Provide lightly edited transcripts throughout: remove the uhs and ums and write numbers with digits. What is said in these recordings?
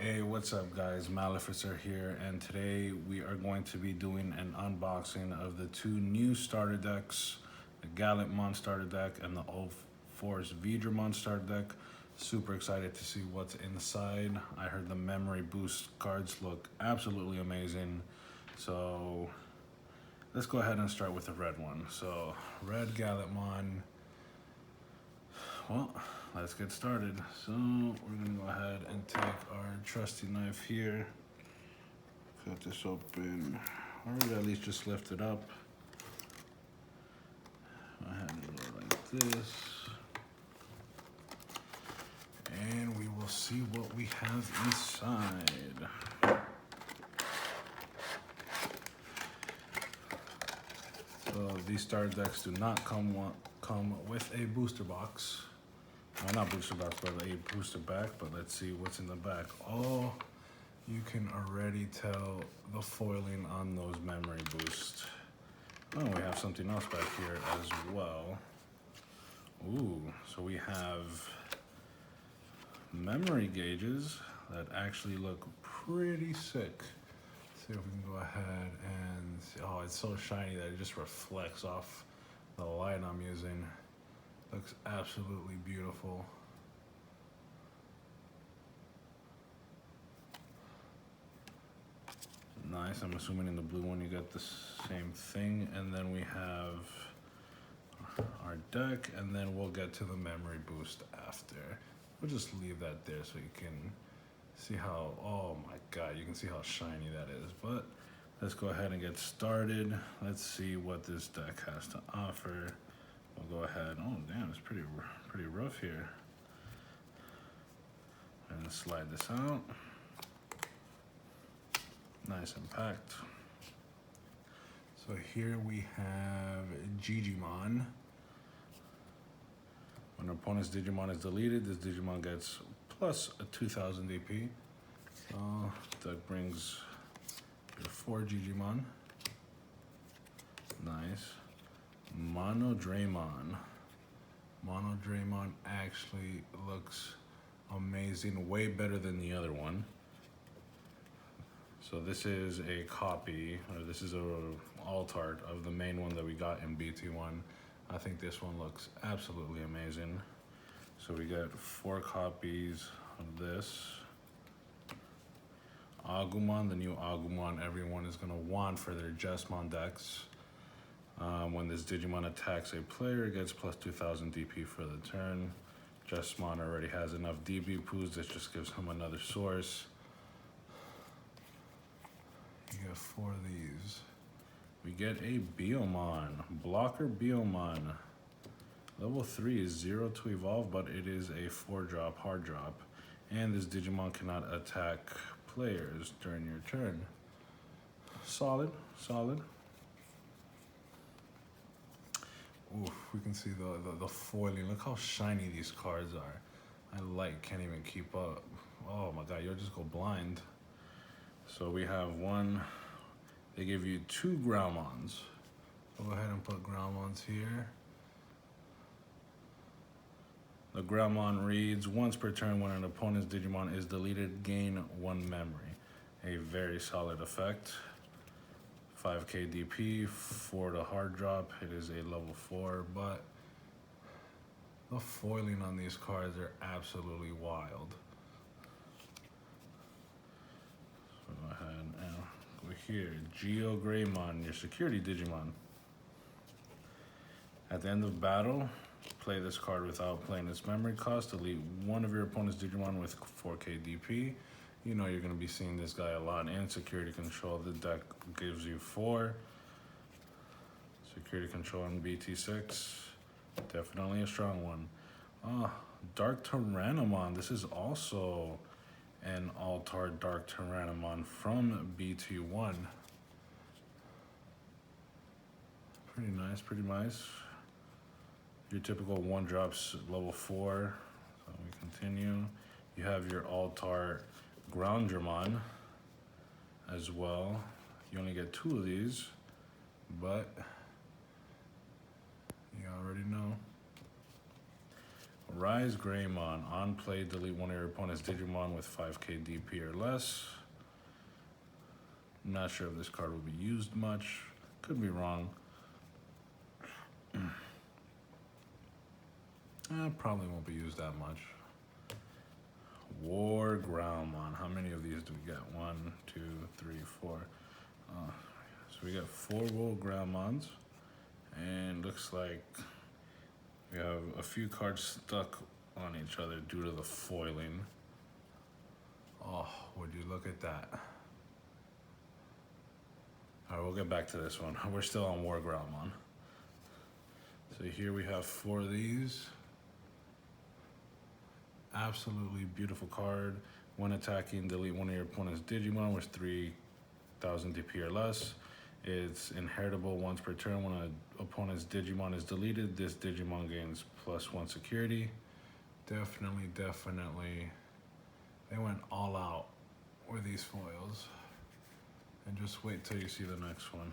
Hey, what's up guys? Maleficer here, and today we are going to be doing an unboxing of the two new starter decks, the Gallantmon starter deck and the UlforceVeedramon starter deck. Super excited to see what's inside. I heard the memory boost cards look absolutely amazing. So let's go ahead and start with the red one. So red Gallantmon. Well, let's get started. So we're gonna go ahead and take our trusty knife here, cut this open, or at least just lift it up. Go ahead and go like this, and we will see what we have inside. So these starter decks do not come with a booster box. Well, not booster box, but a booster back. But let's see what's in the back. Oh, you can already tell the foiling on those memory boosts. Oh, we have something else back here as well. Ooh, so we have memory gauges that actually look pretty sick. See if we can go ahead and see. Oh, it's so shiny that it just reflects off the light I'm using. Looks absolutely beautiful. Nice. I'm assuming in the blue one you got the same thing. And then we have our deck, and then we'll get to the memory boost after. We'll just leave that there so you can see how, oh my god, you can see how shiny that is. But let's go ahead and get started. Let's see what this deck has to offer. We'll go ahead. Oh damn, it's pretty rough here. And slide this out. Nice and packed. So here we have Digimon. When an opponent's Digimon is deleted, this Digimon gets plus a 2000 DP. So that brings your 4 Digimon. Nice. Monodramon. Monodramon actually looks amazing, way better than the other one. So this is a copy, or this is a alt art of the main one that we got in BT1. I think this one looks absolutely amazing. So we got 4 copies of this. Agumon, the new Agumon everyone is gonna want for their Jesmon decks. When this Digimon attacks a player, it gets plus 2000 DP for the turn. Jesmon already has enough DB poos, this just gives him another source. You get 4 of these. We get a Biomon, Blocker Biomon. Level 3 is 0 to evolve, but it is a 4-drop, hard drop. And this Digimon cannot attack players during your turn. Solid, solid. Oof, we can see the foiling. Look how shiny these cards are. Can't even keep up. Oh my god, you'll just go blind. So we have one, they give you 2 Groundmons. Go ahead and put Groundmons here. The Groundmon reads, once per turn when an opponent's Digimon is deleted, gain 1 memory. A very solid effect. 5k DP, 4 to hard drop. It is a level 4, but the foiling on these cards are absolutely wild. So go ahead and go here. Geo Greymon, your security Digimon. At the end of battle, play this card without playing its memory cost. Delete one of your opponent's Digimon with 4k DP. You know you're going to be seeing this guy a lot in security control. The deck gives you 4. Security control in BT6. Definitely a strong one. Dark Tyrannomon. This is also an alt-art Dark Tyrannomon from BT1. Pretty nice, pretty nice. Your typical 1-drops level 4. So we continue. You have your alt-art Groundramon as well. You only get 2 of these, but you already know. Rise Greymon. On play, delete one of your opponent's Digimon with 5k DP or less. Not sure if this card will be used much. Could be wrong. Probably won't be used that much. War Groundmon. How many of these do we get? 1, 2, 3, 4. So we got 4 War Groundmons. And looks like we have a few cards stuck on each other due to the foiling. Oh, would you look at that? All right, we'll get back to this one. We're still on War Groundmon. So here we have 4 of these. Absolutely beautiful card. When attacking, delete one of your opponent's Digimon with 3,000 DP or less. It's inheritable once per turn. When an opponent's Digimon is deleted, this Digimon gains +1 security. Definitely. They went all out with these foils. And just wait till you see the next one.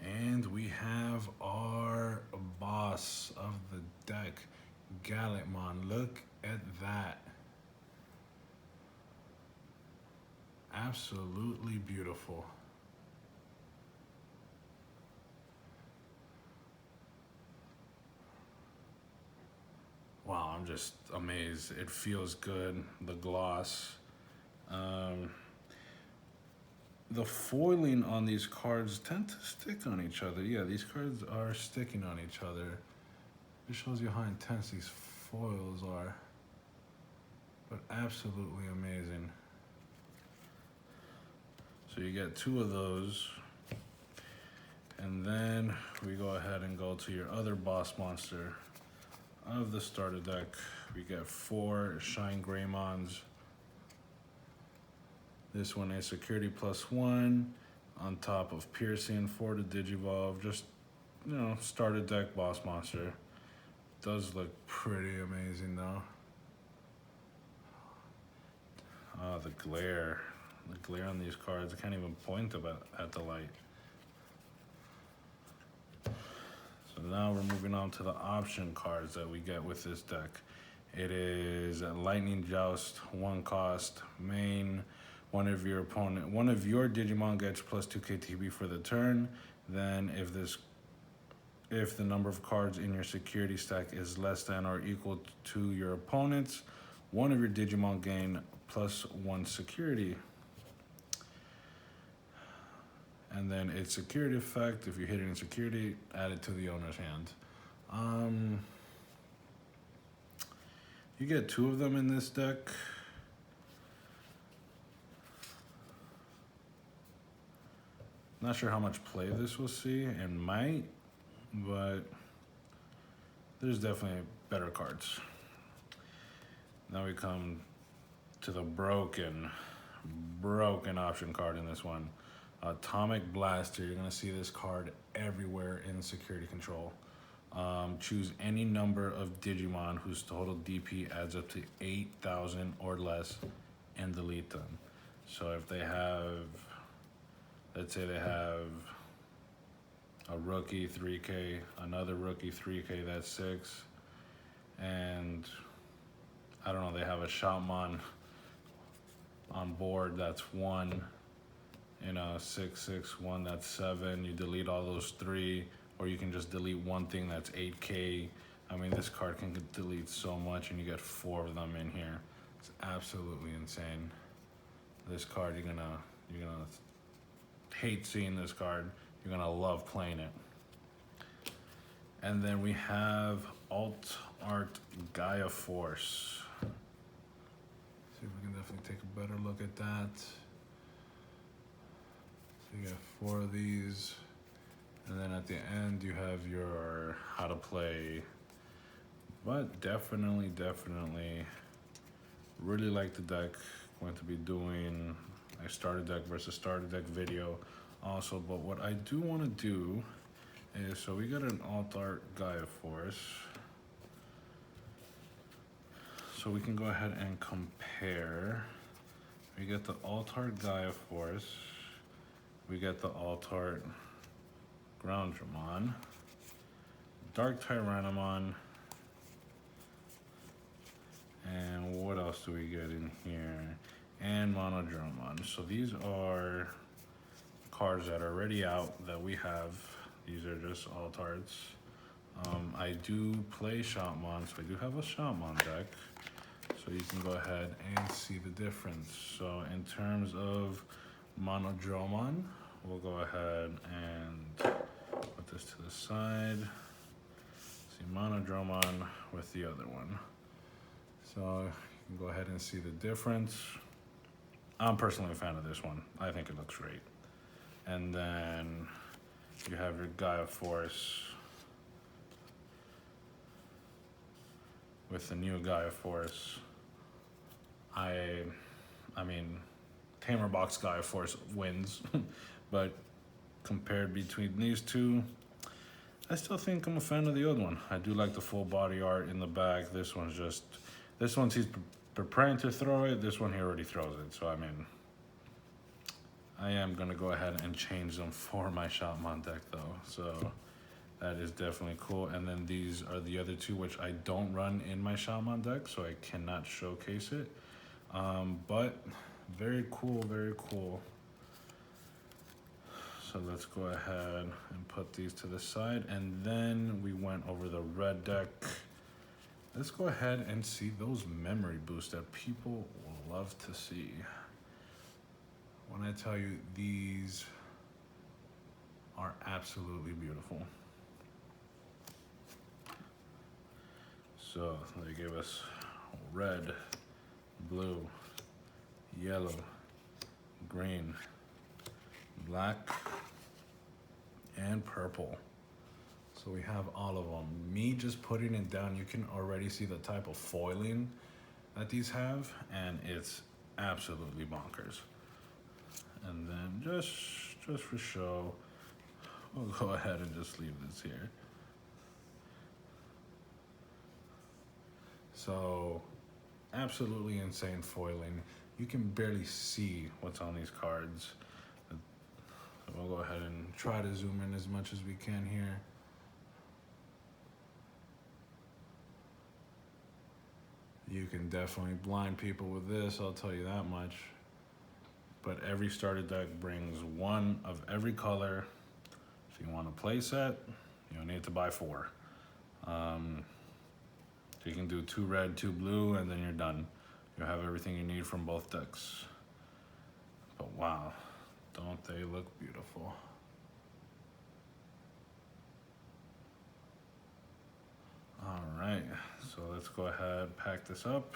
And we have our boss of the deck, Gallantmon. Look at that. Absolutely beautiful. Wow, I'm just amazed. It feels good, the gloss. The foiling on these cards tend to stick on each other. Yeah, these cards are sticking on each other. It shows you how intense these foils are. But absolutely amazing. So you get 2 of those. And then we go ahead and go to your other boss monster of the starter deck. We get 4 Shine Greymons. This one is security +1 on top of piercing for the Digivolve. Just, you know, starter deck boss monster. Does look pretty amazing though. Oh, the glare. The glare on these cards. I can't even point at the light. So now we're moving on to the option cards that we get with this deck. It is Lightning Joust, 1 cost, main. One of your Digimon gets +2 KTB for the turn. Then if the number of cards in your security stack is less than or equal to your opponent's, one of your Digimon gain +1 security. And then its security effect, if you hit it in security, add it to the owner's hand. You get 2 of them in this deck. Not sure how much play this will see, and might, but there's definitely better cards. Now we come to the broken option card in this one. Atomic Blaster. You're gonna see this card everywhere in security control. Choose any number of Digimon whose total DP adds up to 8,000 or less and delete them. So if they have, let's say they have a rookie 3K, another rookie 3K, that's 6. And I don't know, they have a Shotmon on board, that's 1. You know, 6, 6, 1, that's 7. You delete all those 3, or you can just delete one thing, that's 8K. I mean, this card can delete so much, and you get 4 of them in here. It's absolutely insane. This card, you're gonna hate seeing this card. You're gonna love playing it. And then we have Alt Art Gaia Force. See if we can definitely take a better look at that. So you got 4 of these. And then at the end you have your how to play. But definitely really like the deck. Going to be doing a starter deck versus starter deck video also, but what I do want to do is, so we got an Alt Art Gaia Force, so we can go ahead and compare. We get the Alt Art Gaia Force, we get the Alt Art Groundramon. Dark Tyrannomon. And what else do we get in here? And Monodromon. So these are cards that are already out that we have. These are just alt arts. I do play Shopmon, so I do have a Shopmon deck. So you can go ahead and see the difference. So in terms of Monodromon, we'll go ahead and put this to the side. See Monodromon with the other one. So you can go ahead and see the difference. I'm personally a fan of this one. I think it looks great. And then you have your Gaia Force with the new Gaia Force. I mean, Tamer Box Gaia Force wins, but compared between these two, I still think I'm a fan of the old one. I do like the full body art in the back. This one's he's preparing to throw it. This one he already throws it. So I mean, I am gonna go ahead and change them for my Shopmon deck though. So that is definitely cool. And then these are the other two, which I don't run in my Shopmon deck, so I cannot showcase it. But very cool, very cool. So let's go ahead and put these to the side. And then we went over the red deck. Let's go ahead and see those memory boosts that people will love to see. When I tell you, these are absolutely beautiful. So they gave us red, blue, yellow, green, black, and purple. So we have all of them. Me just putting it down, you can already see the type of foiling that these have, and it's absolutely bonkers. And then just for show, we'll go ahead and just leave this here. So absolutely insane foiling. You can barely see what's on these cards. So we'll go ahead and try to zoom in as much as we can here. You can definitely blind people with this, I'll tell you that much. But every starter deck brings one of every color. If you want a play set, you'll need to buy 4. So you can do 2 red, 2 blue, and then you're done. You'll have everything you need from both decks. But wow, don't they look beautiful? All right, so let's go ahead, pack this up,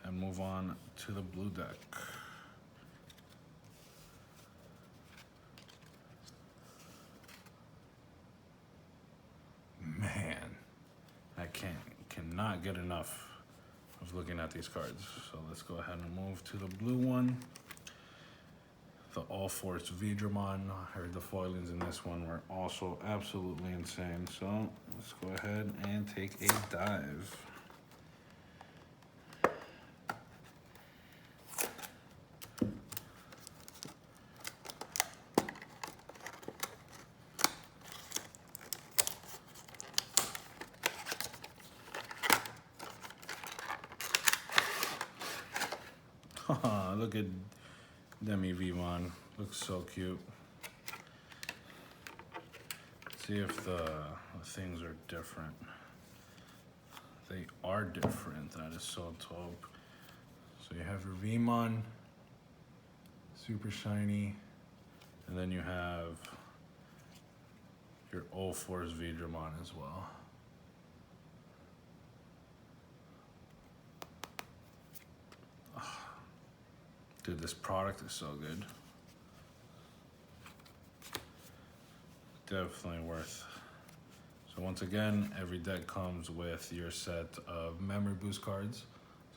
and move on to the blue deck. Man, I cannot get enough of looking at these cards. So let's go ahead and move to the blue one. The UlforceVeedramon. I heard the foilings in this one were also absolutely insane. So let's go ahead and take a dive. Look at Digimon. Looks so cute. Let's see if the things are different. They are different. That is so dope. So you have your Vmon, super shiny, and then you have your UlforceVeedramon as well. Dude, this product is so good. Definitely worth. So once again, every deck comes with your set of memory boost cards.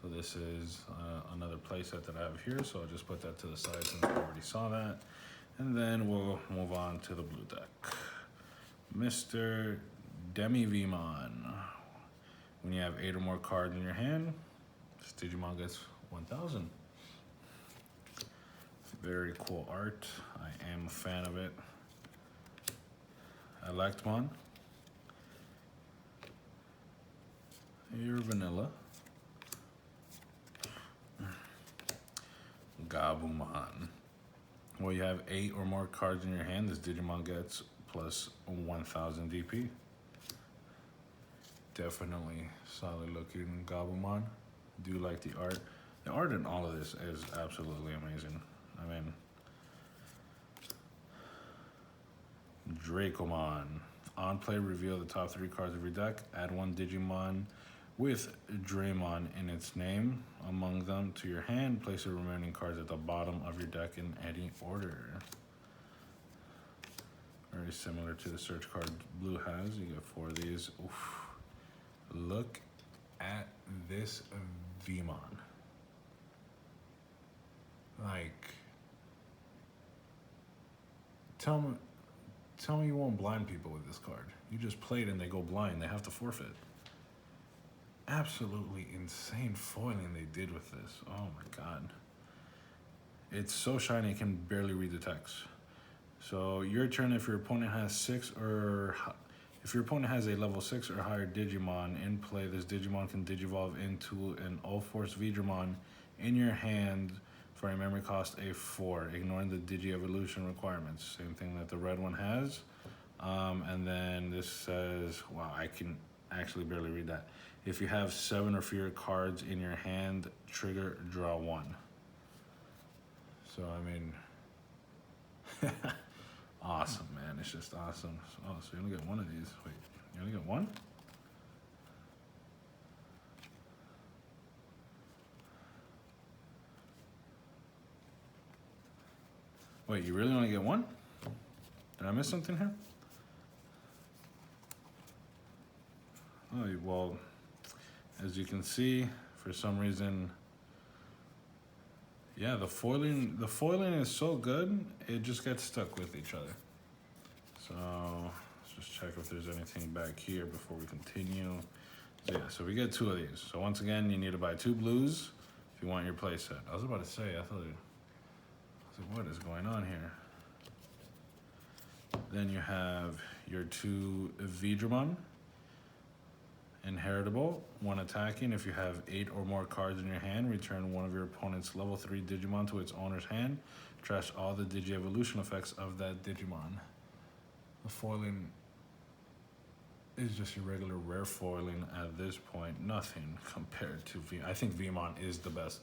So this is another playset that I have here. So I'll just put that to the side since we already saw that. And then we'll move on to the blue deck. Mr. Digimon. When you have 8 or more cards in your hand, this Digimon gets 1,000. Very cool art. I am a fan of it. Gallantmon. Your vanilla. Gabumon. Well, you have 8 or more cards in your hand, this Digimon gets plus 1000 DP. Definitely solid looking Gabumon. Do like the art. The art in all of this is absolutely amazing. I mean, Dracomon. On play, reveal the top 3 cards of your deck. Add 1 Digimon with Draymon in its name among them to your hand. Place the remaining cards at the bottom of your deck in any order. Very similar to the search card Blue has. You get 4 of these. Oof. Look at this Vmon. Like, tell me you won't blind people with this card. You just played and they go blind. They have to forfeit. Absolutely insane foiling they did with this. Oh my god. It's so shiny, you can barely read the text. So your turn, if your opponent has 6 or... If your opponent has a level 6 or higher Digimon in play, this Digimon can Digivolve into an UlforceVeedramon in your hand for a memory cost a 4, ignoring the Digi-Evolution requirements. Same thing that the red one has. And then this says, wow, I can actually barely read that. If you have 7 or fewer cards in your hand, trigger, draw 1. So, I mean, awesome, man. It's just awesome. Oh, so you only get 1 of these. Wait, you only get 1? Wait, you really only get 1? Did I miss something here? Oh, well, as you can see, for some reason, yeah, the foiling is so good, it just gets stuck with each other. So let's just check if there's anything back here before we continue. So yeah, so we get 2 of these. So once again, you need to buy 2 blues if you want your play set. I was about to say, I was like, what is going on here? Then you have your 2 Veedramon. Inheritable. When attacking, if you have 8 or more cards in your hand, return one of your opponent's level 3 Digimon to its owner's hand. Trash all the Digi-Evolution effects of that Digimon. The foiling is just your regular rare foiling at this point. Nothing compared to V. I think Vmon is the best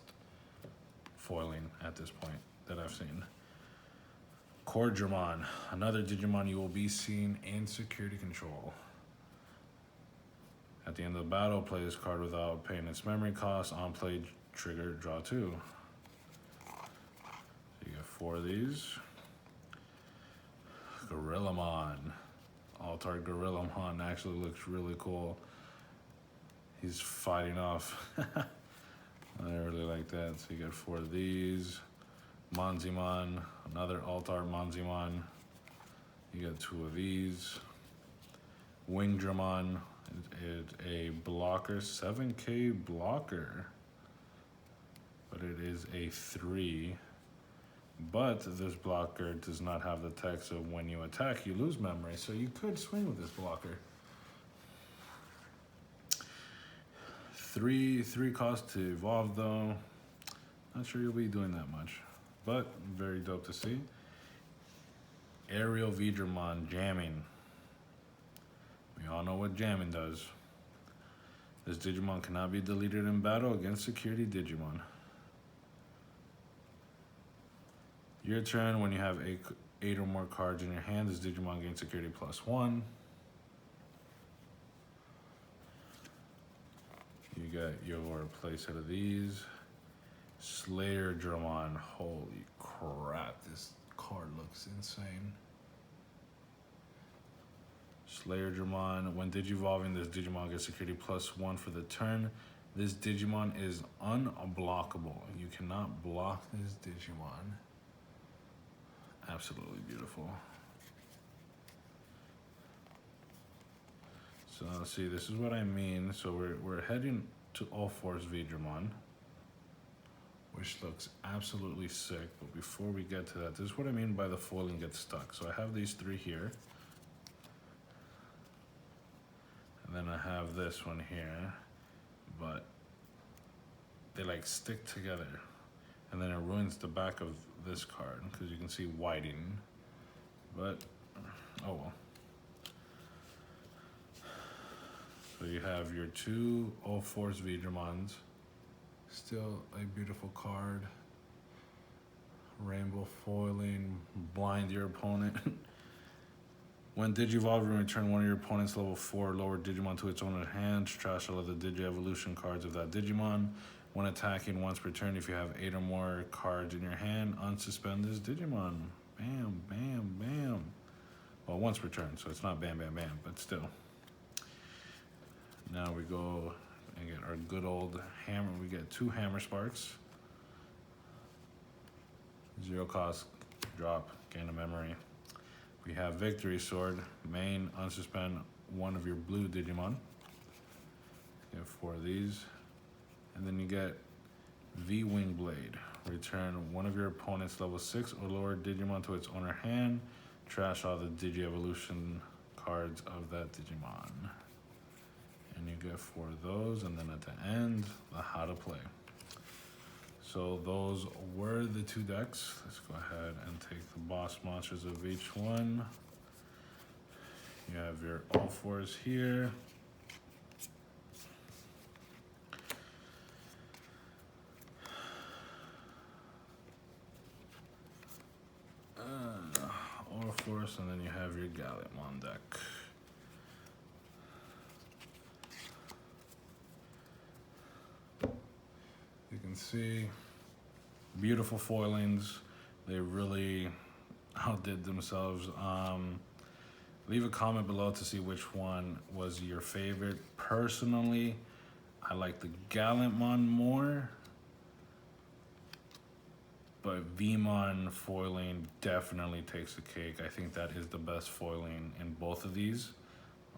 foiling at this point that I've seen. Cordramon, another Digimon you will be seeing in Security Control. At the end of the battle, play this card without paying its memory cost. On play, trigger, draw 2. So you get 4 of these. Gorillamon. Altar Gorillamon actually looks really cool. He's fighting off. I really like that. So you get 4 of these. Monzimon, another Altar Monzimon. You get 2 of these. Wingdramon. It's a blocker, 7k blocker, but it is a 3. But this blocker does not have the text of when you attack, you lose memory, so you could swing with this blocker. 3 cost to evolve though. Not sure you'll be doing that much, but very dope to see. Aerial Veedramon jamming. We all know what jamming does. This Digimon cannot be deleted in battle against security Digimon. Your turn, when you have 8 or more cards in your hand, this Digimon gains security +1. You get your playset of these. Slayer Dramon. Holy crap, this card looks insane. Slayer Dramon. When Digivolving, this Digimon gets security +1 for the turn. This Digimon is unblockable. You cannot block this Digimon. Absolutely beautiful. So see, this is what I mean. So we're heading to UlforceVeedramon, which looks absolutely sick. But before we get to that, this is what I mean by the foiling gets stuck. So I have these 3 here. And then I have this one here. but they like stick together, and then it ruins the back of this card because you can see whiting. But oh well. So you have your two UlforceVeedramons. Still a beautiful card. Rainbow foiling, blind your opponent. When Digivolve, you return one of your opponent's level 4 or lower Digimon to its owner's hand. Trash all of the Digi-Evolution cards of that Digimon. When attacking once per turn, if you have 8 or more cards in your hand, unsuspend this Digimon. Bam, bam, bam. Well, once per turn, so it's not bam, bam, bam, but still. Now we go and get our good old hammer. We get 2 Hammer Sparks. 0 cost, drop, gain a memory. We have Victory Sword, main, unsuspend one of your blue Digimon. You get 4 of these. And then you get V-Wing Blade. Return one of your opponent's level 6 or lower Digimon to its owner hand. Trash all the Digi-Evolution cards of that Digimon. And you get 4 of those, and then at the end, the how to play. So those were the 2 decks. Let's go ahead and take the boss monsters of each one. You have your Ulforce here. Ulforce, and then you have your Gallantmon deck. You can see beautiful foilings. They really outdid themselves. Leave a comment below to see which one was your favorite. Personally, I like the Gallantmon more, but Veemon foiling definitely takes the cake. I think that is the best foiling in both of these.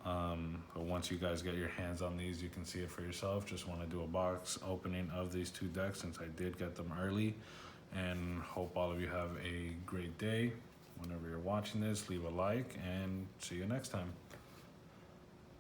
But once you guys get your hands on these, you can see it for yourself. Just want to do a box opening of these 2 decks since I did get them early. And hope all of you have a great day. Whenever you're watching this, leave a like and see you next time.